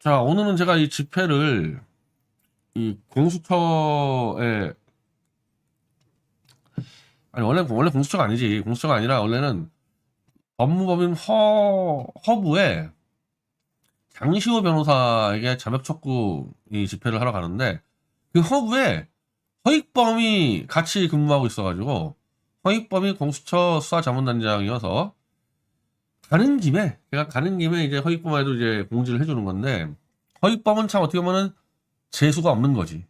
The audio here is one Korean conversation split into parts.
자, 오늘은 제가 이 집회를 이 공수처에 아니 원래 공수처가 아니지. 공수처가 아니라 원래는 법무법인 허브에 장시호 변호사에게 자백 촉구 이 집회를 하러 가는데 그 허브에 허익범이 같이 근무하고 있어가지고 허익범이 공수처 수사자문단장이어서 제가 가는 김에 이제 허익범에도 이제 공지를 해주는 건데 허익범은 참 어떻게 보면은 재수가 없는 거지.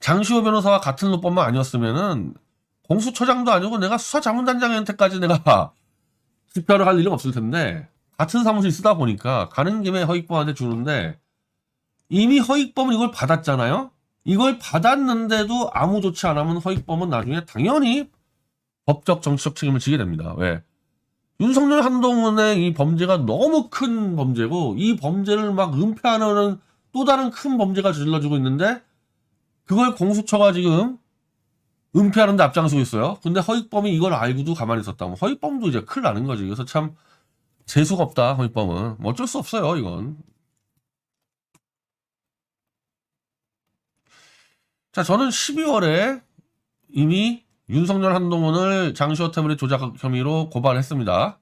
장시호 변호사와 같은 로펌만 아니었으면은 공수처장도 아니고 내가 수사자문단장한테까지 내가 집회를 할 일은 없을 텐데 같은 사무실 쓰다 보니까 가는 김에 허익범한테 주는데 이미 허익범은 이걸 받았잖아요. 이걸 받았는데도 아무 조치 안 하면 허익범은 나중에 당연히 법적 정치적 책임을 지게 됩니다. 왜? 윤석열 한동훈의 이 범죄가 너무 큰 범죄고 이 범죄를 막 은폐하는 또 다른 큰 범죄가 저질러지고 있는데 그걸 공수처가 지금 은폐하는데 앞장서고 있어요. 근데 허익범이 이걸 알고도 가만히 있었다면 허익범도 이제 큰일 나는 거지. 그래서 참 재수가 없다 허익범은. 뭐 어쩔 수 없어요 이건. 자, 저는 12월에 이미 윤석열 한동훈을 장시호 태블릿 조작 혐의로 고발했습니다.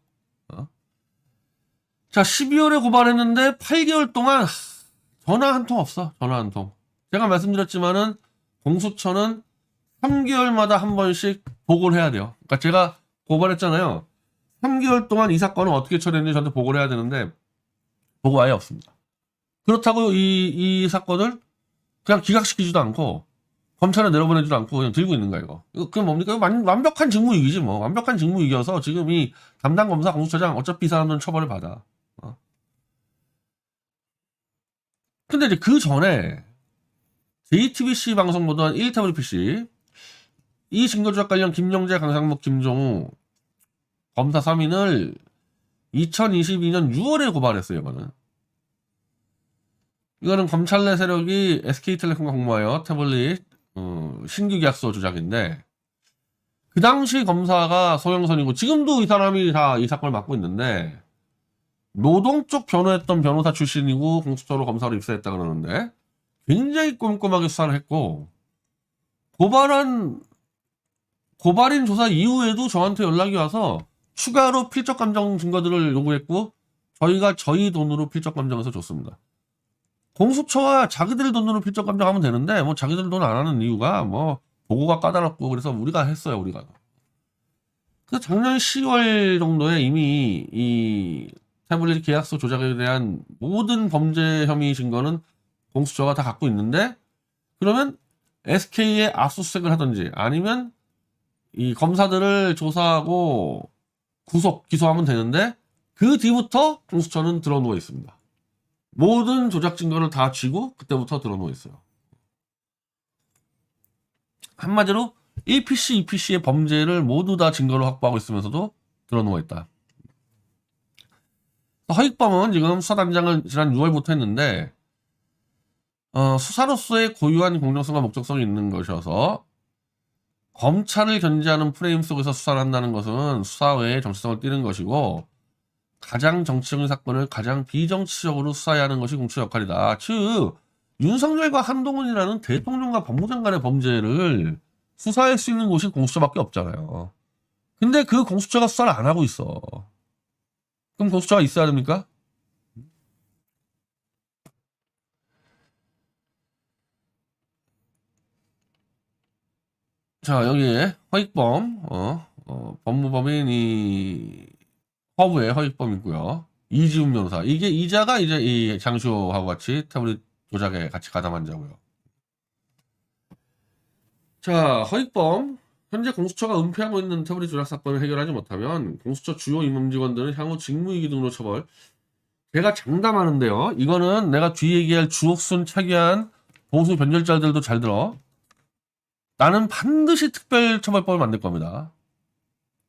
자, 12월에 고발했는데 8개월 동안 전화 한 통 없어. 전화 한 통. 제가 말씀드렸지만은 공수처는 3개월마다 한 번씩 보고를 해야 돼요. 그러니까 제가 고발했잖아요. 3개월 동안 이 사건을 어떻게 처리했는지 저한테 보고를 해야 되는데 보고 아예 없습니다. 그렇다고 이 사건을 그냥 기각시키지도 않고 검찰에 내려보내지도 않고 그냥 들고 있는 거야 이거. 그게 뭡니까? 이거 완벽한 직무유기지 뭐. 완벽한 직무유기여서 지금 이 담당 검사 공수처장 어차피 이 사람들은 처벌을 받아. 근데 이제 그 전에 JTBC 방송 보던 1TVPC 이 증거조작 관련 김영재, 강상목, 김종우 검사 3인을 2022년 6월에 고발했어요. 이거는 검찰 내 세력이 SK텔레콤과 공모하여 태블릿 신규 계약서 조작인데 그 당시 검사가 소영선이고 지금도 이 사람이 다 이 사건을 맡고 있는데 노동 쪽 변호했던 변호사 출신이고 공수처로 검사로 입사했다 그러는데 굉장히 꼼꼼하게 수사를 했고 고발인 조사 이후에도 저한테 연락이 와서 추가로 필적 감정 증거들을 요구했고 저희가 저희 돈으로 필적 감정해서 줬습니다. 공수처와 자기들 돈으로 필적 감정하면 되는데 뭐 자기들 돈 안 하는 이유가 뭐 보고가 까다롭고 그래서 우리가 했어요. 그래서 작년 10월 정도에 이미 이 태블릿 계약서 조작에 대한 모든 범죄 혐의 증거는 공수처가 다 갖고 있는데 그러면 SK에 압수수색을 하든지 아니면 이 검사들을 조사하고 기소하면 되는데 그 뒤부터 공수처는 들어누워 있습니다. 모든 조작 증거를 다 쥐고 그때부터 들어누워 있어요. 한마디로 1PC, 2PC의 범죄를 모두 다 증거로 확보하고 있으면서도 들어누워 있다. 허익범은 지금 수사단장을 지난 6월부터 했는데 수사로서의 고유한 공정성과 목적성이 있는 것이어서 검찰을 견제하는 프레임 속에서 수사를 한다는 것은 수사 외에 정치성을 띠는 것이고 가장 정치적인 사건을 가장 비정치적으로 수사해야 하는 것이 공수처 역할이다. 즉 윤석열과 한동훈이라는 대통령과 법무장관의 범죄를 수사할 수 있는 곳이 공수처밖에 없잖아요. 근데 그 공수처가 수사를 안 하고 있어. 그럼 공수처가 있어야 됩니까? 자, 여기에 허익범, 법무법인 이 허브의 허익범이고요. 이지훈 변호사. 이자가 이제 이 장시호하고 같이 태블릿 조작에 같이 가담한 자고요. 자, 허익범. 현재 공수처가 은폐하고 있는 태블릿 조작 사건을 해결하지 못하면 공수처 주요 임원직원들은 향후 직무유기 등으로 처벌. 제가 장담하는데요. 이거는 내가 뒤에 얘기할 주옥순, 차기한 보수 변절자들도 잘 들어. 나는 반드시 특별처벌법을 만들 겁니다.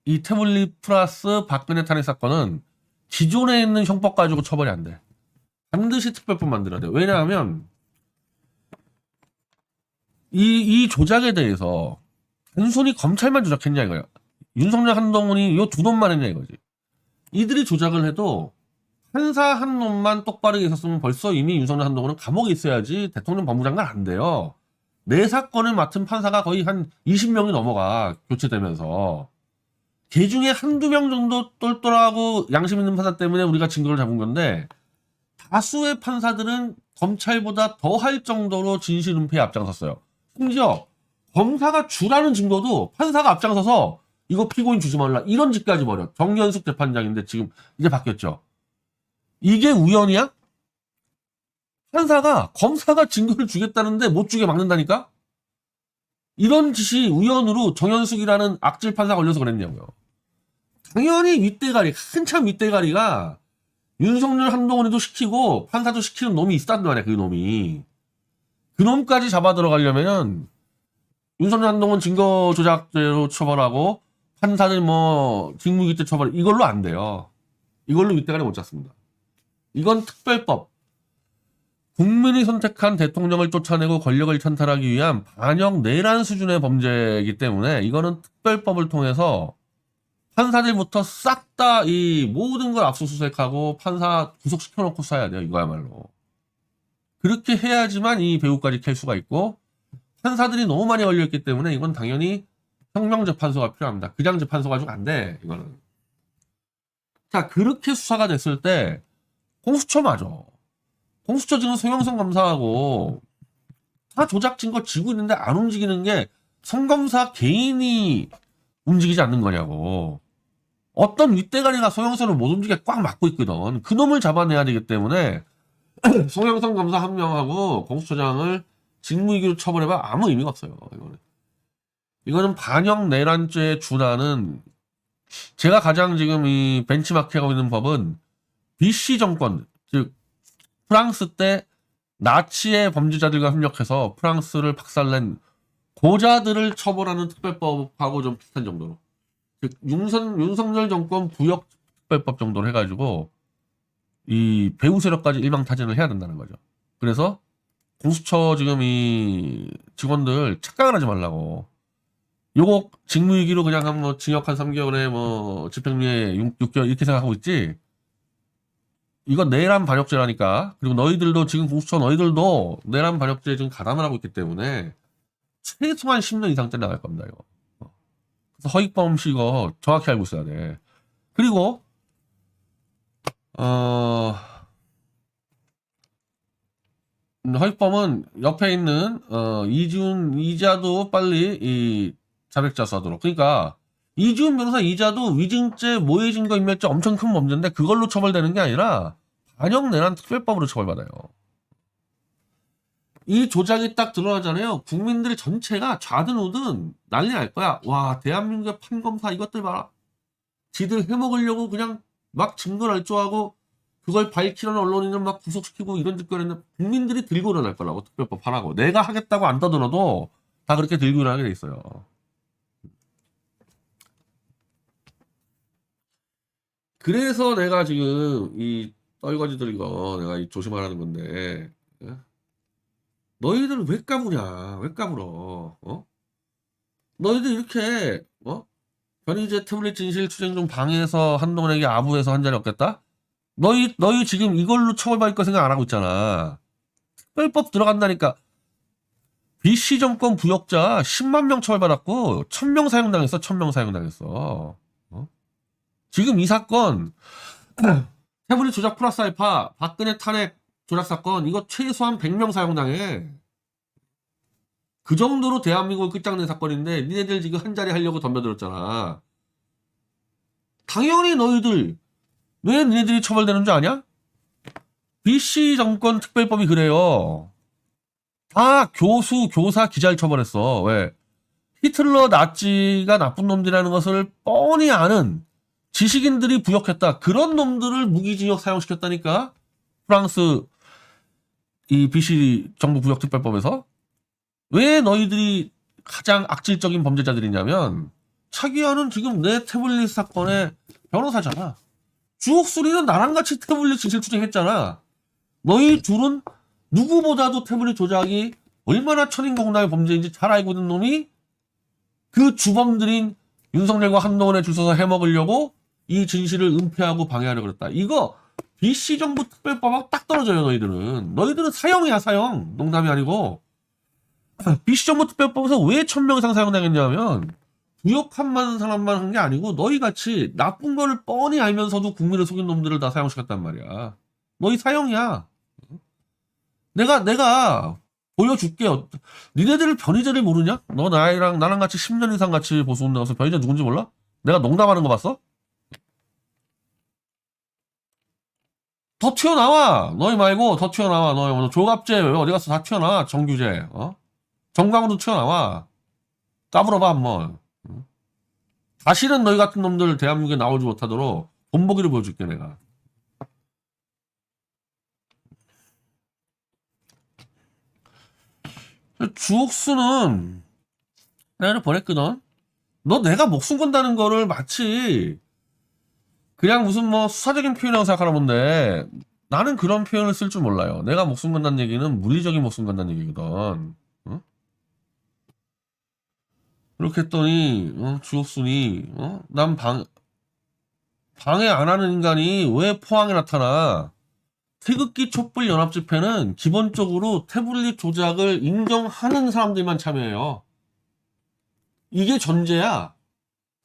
이 태블릿 플러스 박근혜 탄핵 사건은 기존에 있는 형법 가지고 처벌이 안 돼. 반드시 특별법 만들어야 돼. 왜냐하면 이 조작에 대해서 단순히 검찰만 조작했냐 이거야. 윤석열 한동훈이 요 두 놈만 했냐 이거지. 이들이 조작을 해도 판사 한 놈만 똑바르게 있었으면 벌써 이미 윤석열 한동훈은 감옥에 있어야지 대통령 법무장관 안 돼요. 내 사건을 맡은 판사가 거의 한 20명이 넘어가, 교체되면서. 그 중에 한두 명 정도 똘똘하고 양심 있는 판사 때문에 우리가 증거를 잡은 건데, 다수의 판사들은 검찰보다 더 할 정도로 진실 은폐에 앞장섰어요. 심지어 검사가 주라는 증거도 판사가 앞장서서 이거 피고인 주지 말라 이런 짓까지 벌여. 정연숙 재판장인데 지금 이제 바뀌었죠. 이게 우연이야? 판사가 검사가 증거를 주겠다는데 못 주게 막는다니까? 이런 짓이 우연으로 정연숙이라는 악질 판사가 걸려서 그랬냐고요. 당연히 윗대가리, 한참 윗대가리가 윤석열 한동훈이도 시키고 판사도 시키는 놈이 있었단 말이야. 그 놈이. 그 놈까지 잡아 들어가려면 윤석열 한동훈 증거 조작죄로 처벌하고 판사들 뭐 직무유기 때 처벌, 이걸로 안 돼요. 이걸로 윗대가리 못 잡습니다. 이건 특별법. 국민이 선택한 대통령을 쫓아내고 권력을 찬탈하기 위한 반역 내란 수준의 범죄이기 때문에 이거는 특별법을 통해서 판사들부터 싹 다 이 모든 걸 압수수색하고 판사 구속시켜놓고 쏴야 돼요. 이거야말로. 그렇게 해야지만 이 배우까지 캘 수가 있고, 판사들이 너무 많이 걸려있기 때문에 이건 당연히 혁명재판소가 필요합니다. 그냥 재판소 가지고 안 돼. 이거는. 자, 그렇게 수사가 됐을 때 공수처 맞아. 공수처 지금 송영선 검사하고 다 조작 증거 지고 있는데 안 움직이는 게 성검사 개인이 움직이지 않는 거냐고. 어떤 윗대가리가 송영선을 못 움직이게 꽉 막고 있거든. 그 놈을 잡아내야 되기 때문에 송영선 검사 한 명하고 공수처장을 직무유기로 처벌해봐 아무 의미가 없어요. 이거는 반역 내란죄에 준하는, 제가 가장 지금 이 벤치마크하고 있는 법은 BC 정권, 즉 프랑스 때 나치의 범죄자들과 협력해서 프랑스를 박살낸 고자들을 처벌하는 특별법하고 좀 비슷한 정도로, 즉 윤석열 정권 부역 특별법 정도로 해가지고 이 배후 세력까지 일망타진을 해야 된다는 거죠. 그래서 공수처 지금 이 직원들 착각을 하지 말라고. 요거 직무유기로 그냥 한 뭐 징역 한 3개월에 뭐 집행유예 6개월 이렇게 생각하고 있지. 이건 내란 반역죄라니까. 그리고 너희들도 지금 공수처 너희들도 내란 반역죄 지금 가담을 하고 있기 때문에 최소한 10년 이상짜리 나갈 겁니다. 이거. 그래서 허익범씨 이거 정확히 알고 있어야 돼. 그리고 허익범은 옆에 있는 이지훈 이자도 빨리 이 자백자수하도록. 그러니까 이지훈 변호사 이자도 위증죄, 모해 증거 인멸죄 엄청 큰 범죄인데 그걸로 처벌되는 게 아니라 반역 내란 특별법으로 처벌받아요. 이 조작이 딱 드러나잖아요. 국민들 전체가 좌든 우든 난리 날 거야. 와, 대한민국의 판검사 이것들 봐라. 지들 해먹으려고 그냥 막 증거를 알조하고 그걸 밝히는 언론인을 막 구속시키고 이런 짓거리 했는데 국민들이 들고 일어날 거라고. 특별법 하라고. 내가 하겠다고 안 떠들어도 다 그렇게 들고 일어나게 돼 있어요. 그래서 내가 지금 이 떨거지들 이거 내가 조심하라는 건데, 너희들 왜 까부냐? 왜 까불어? 너희들 이렇게 변희재 태블릿 진실 추정 중 방해해서 한동훈에게 아부해서 한 자리 없겠다? 너희 지금 이걸로 처벌받을 거 생각 안 하고 있잖아. 특별법 들어간다니까. BC 정권 부역자 10만 명 처벌받았고 1000명 사형당했어. 1000명 사형당했어. 지금 이 사건 태블릿 조작 플러스 알파 박근혜 탄핵 조작 사건 이거 최소한 100명 사형당해. 그 정도로 대한민국을 끝장낸 사건인데 니네들 지금 한 자리 하려고 덤벼들었잖아. 당연히 너희들 왜 니네들이 처벌되는 줄 아냐? BC 정권 특별법이 그래요. 다 교수, 교사, 기자를 처벌했어. 왜? 히틀러, 나치가 나쁜 놈들이라는 것을 뻔히 아는 지식인들이 부역했다. 그런 놈들을 무기징역 사용시켰다니까. 프랑스 이 BC 정부 부역 특별법에서. 왜 너희들이 가장 악질적인 범죄자들이냐면 차기현은 지금 내 태블릿 사건의 변호사잖아. 주옥수리는 나랑 같이 태블릿 진실 추정했잖아. 너희 둘은 누구보다도 태블릿 조작이 얼마나 천인공나의 범죄인지 잘 알고 있는 놈이 그 주범들인 윤석열과 한동훈에 줄 서서 해먹으려고 이 진실을 은폐하고 방해하려고 그랬다. 이거 BC 정부 특별법하고 딱 떨어져요. 너희들은 사형이야, 사형. 농담이 아니고. BC 정부 특별법에서 왜 1000명 이상 사형당했냐면 부역한 많은 사람만 한 게 아니고 너희같이 나쁜 거를 뻔히 알면서도 국민을 속인 놈들을 다 사형시켰단 말이야. 너희 사형이야. 내가 보여줄게. 니네들 변희재를 모르냐? 너 나랑 같이 10년 이상 같이 보수운동 가서 변희재 누군지 몰라? 내가 농담하는 거 봤어? 더 튀어나와. 너희 말고 더 튀어나와. 너희 뭐 조갑재 어디 가서 다 튀어나와. 정규재. 정강으로 튀어나와. 까불어봐 한번. 다시는 너희 같은 놈들 대한민국에 나오지 못하도록 본보기를 보여줄게 내가. 주옥수는 내가 보냈거든. 너 내가 목숨 건다는 거를 마치 그냥 무슨 뭐 수사적인 표현이라고 생각하나 본데 나는 그런 표현을 쓸 줄 몰라요. 내가 목숨 건다는 얘기는 물리적인 목숨 건다는 얘기거든. 이렇게 했더니 주옥순이 난 방해 안 하는 인간이 왜 포항에 나타나? 태극기 촛불 연합 집회는 기본적으로 태블릿 조작을 인정하는 사람들만 참여해요. 이게 전제야.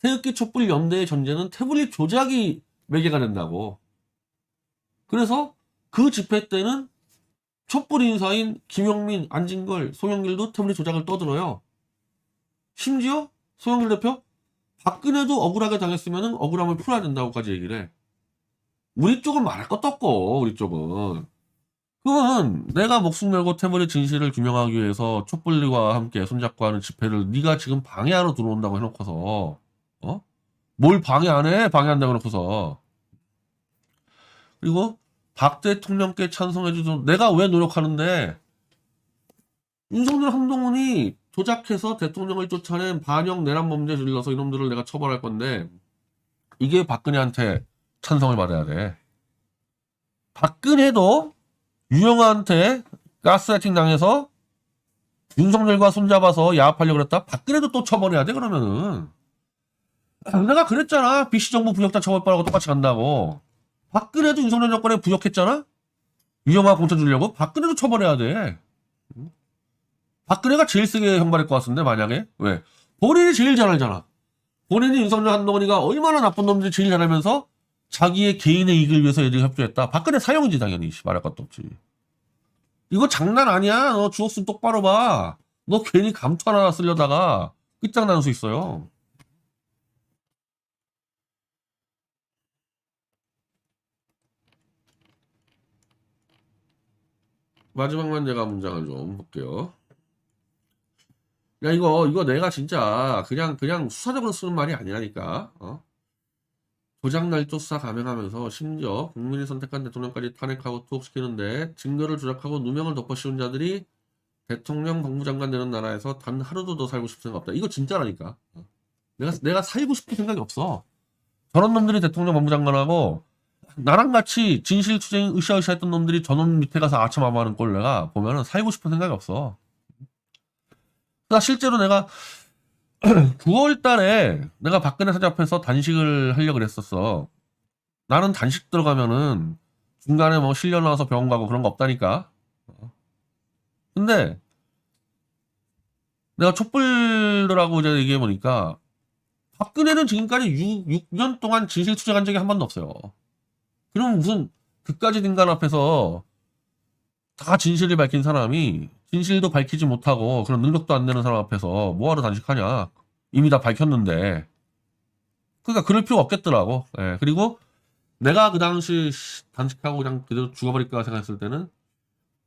태극기 촛불 연대의 전제는 태블릿 조작이 매개가 된다고. 그래서 그 집회 때는 촛불 인사인 김용민, 안진걸, 송영길도 태블릿 조작을 떠들어요. 심지어 송영길 대표 박근혜도 억울하게 당했으면 억울함을 풀어야 된다고까지 얘기를 해. 우리 쪽은 말할 것도 없고 우리 쪽은 그건 내가 목숨 걸고 태블릿 진실을 규명하기 위해서 촛불리와 함께 손잡고 하는 집회를 네가 지금 방해하러 들어온다고 해놓고서 뭘 방해 안 해? 방해한다고 해놓고서 그리고 박 대통령께 찬성해주던 내가 왜 노력하는데 윤석열 한동훈이 조작해서 대통령을 쫓아낸 반영 내란 범죄 저질러서 이놈들을 내가 처벌할 건데 이게 박근혜한테 찬성을 받아야 돼. 박근혜도 유영아한테 가스라이팅 당해서 윤석열과 손잡아서 야합하려고 그랬다. 박근혜도 또 처벌해야 돼 그러면은. 내가 그랬잖아. BC 정부 부역자 처벌법하고 똑같이 간다고. 박근혜도 윤석열 정권에 부역했잖아. 유영아 공천 주려고. 박근혜도 처벌해야 돼. 박근혜가 제일 세게 형벌할 것 같은데 만약에 왜? 본인이 제일 잘 알잖아. 본인이 윤석열 한동훈이가 얼마나 나쁜 놈들이 제일 잘 알면서 자기의 개인의 이익을 위해서 애들이 협조했다. 박근혜 사형이지 당연히. 말할 것도 없지. 이거 장난 아니야. 너 주옥순 똑바로 봐. 너 괜히 감투 하나 쓰려다가 끝장나는 수 있어요. 마지막만 제가 문장을 좀 볼게요. 야 이거 내가 진짜 그냥 수사적으로 쓰는 말이 아니라니까. 조작날조 수사 감행하면서 심지어 국민이 선택한 대통령까지 탄핵하고 투옥시키는데 증거를 조작하고 누명을 덮어씌운 자들이 대통령 법무장관 되는 나라에서 단 하루도 더 살고 싶은 생각 없다. 이거 진짜라니까. 내가 살고 싶은 생각이 없어. 저런 놈들이 대통령 법무장관하고 나랑 같이 진실투쟁 으쌰으쌰 했던 놈들이 저놈 밑에 가서 아첨아마하는 꼴 내가 보면은 살고 싶은 생각이 없어. 나 실제로 내가 9월 달에 내가 박근혜 사장 앞에서 단식을 하려고 그랬었어. 나는 단식 들어가면은 중간에 뭐 실려 나와서 병원 가고 그런 거 없다니까. 근데 내가 촛불들하고 이제 얘기해 보니까 박근혜는 지금까지 6년 동안 진실 투쟁한 적이 한 번도 없어요. 그럼 무슨 그까짓 인간 앞에서 다 진실을 밝힌 사람이 진실도 밝히지 못하고 그런 능력도 안 되는 사람 앞에서 뭐하러 단식하냐. 이미 다 밝혔는데. 그러니까 그럴 필요가 없겠더라고. 예, 그리고 내가 그 당시 단식하고 그냥 그대로 죽어버릴까 생각했을 때는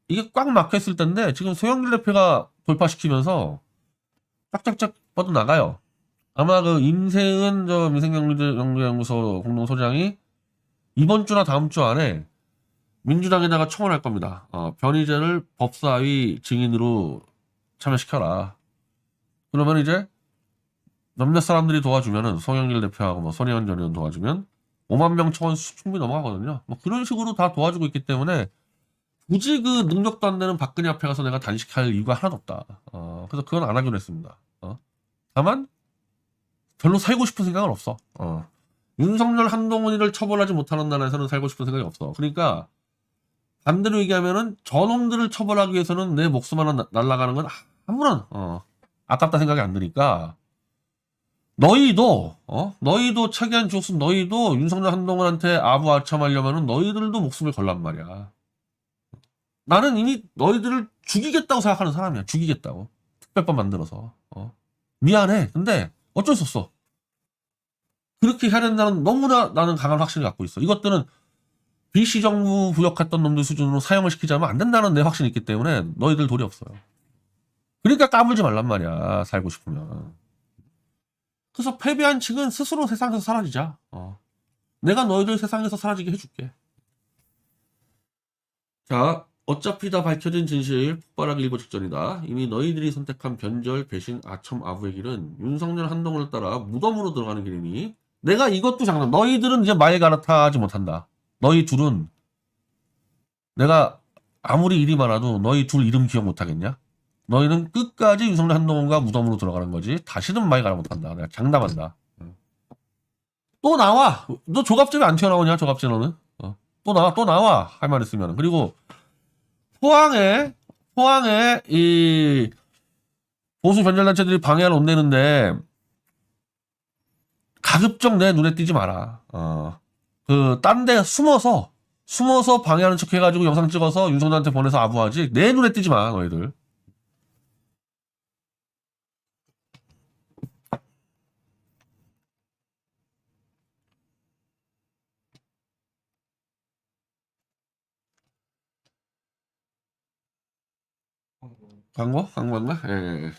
이게 꽉 막혔을 텐데 지금 소영길 대표가 돌파시키면서 쫙쫙쫙 뻗어나가요. 아마 그 임세은 저 민생경제연구소 공동소장이 이번 주나 다음 주 안에 민주당에다가 청원할 겁니다. 변희재를 법사위 증인으로 참여시켜라. 그러면 이제 몇몇 사람들이 도와주면은 송영길 대표하고 뭐 손혜원 전 의원 도와주면 5만 명 청원 충분히 넘어가거든요. 뭐 그런 식으로 다 도와주고 있기 때문에 굳이 그 능력도 안 되는 박근혜 앞에 가서 내가 단식할 이유가 하나도 없다. 그래서 그건 안 하기로 했습니다. 다만 별로 살고 싶은 생각은 없어. 윤석열 한동훈이를 처벌하지 못하는 나라에서는 살고 싶은 생각이 없어. 그러니까 반대로 얘기하면은 저놈들을 처벌하기 위해서는 내 목숨 하나 날아가는 건 아무런 아깝다 생각이 안 드니까 너희도 최대한 주었으면 너희도 윤석열 한동훈한테 아부아참하려면은 너희들도 목숨을 걸란 말이야. 나는 이미 너희들을 죽이겠다고 생각하는 사람이야. 죽이겠다고. 특별법 만들어서. 미안해. 근데 어쩔 수 없어. 그렇게 해야 된다는 너무나 나는 강한 확신을 갖고 있어. 이것들은 비시정부 부역했던 놈들 수준으로 사용을 시키자면 안 된다는 내 확신이 있기 때문에 너희들 도리 없어요. 그러니까 까불지 말란 말이야. 살고 싶으면. 그래서 패배한 측은 스스로 세상에서 사라지자. 내가 너희들 세상에서 사라지게 해줄게. 자, 어차피 다 밝혀진 진실 폭발하기 일보 직전이다. 이미 너희들이 선택한 변절, 배신, 아첨, 아부의 길은 윤석열 한동훈을 따라 무덤으로 들어가는 길이니 내가 이것도 장담. 너희들은 이제 말 갈아타지 못한다. 너희 둘은 내가 아무리 일이 많아도 너희 둘 이름 기억 못하겠냐? 너희는 끝까지 윤석열 한동훈과 무덤으로 들어가는 거지. 다시는 말 갈아 못한다. 내가 장담한다. 또 나와. 너 조갑집에 안 튀어나오냐? 조갑집 너는? 또 나와. 할 말 있으면. 그리고 포항에 이 보수 변절단체들이 방해를 온대는데 가급적 내 눈에 띄지 마라. 딴 데 숨어서 방해하는 척 해가지고 영상 찍어서 윤석열한테 보내서 아부하지. 내 눈에 띄지 마, 너희들. 광고인가? 예.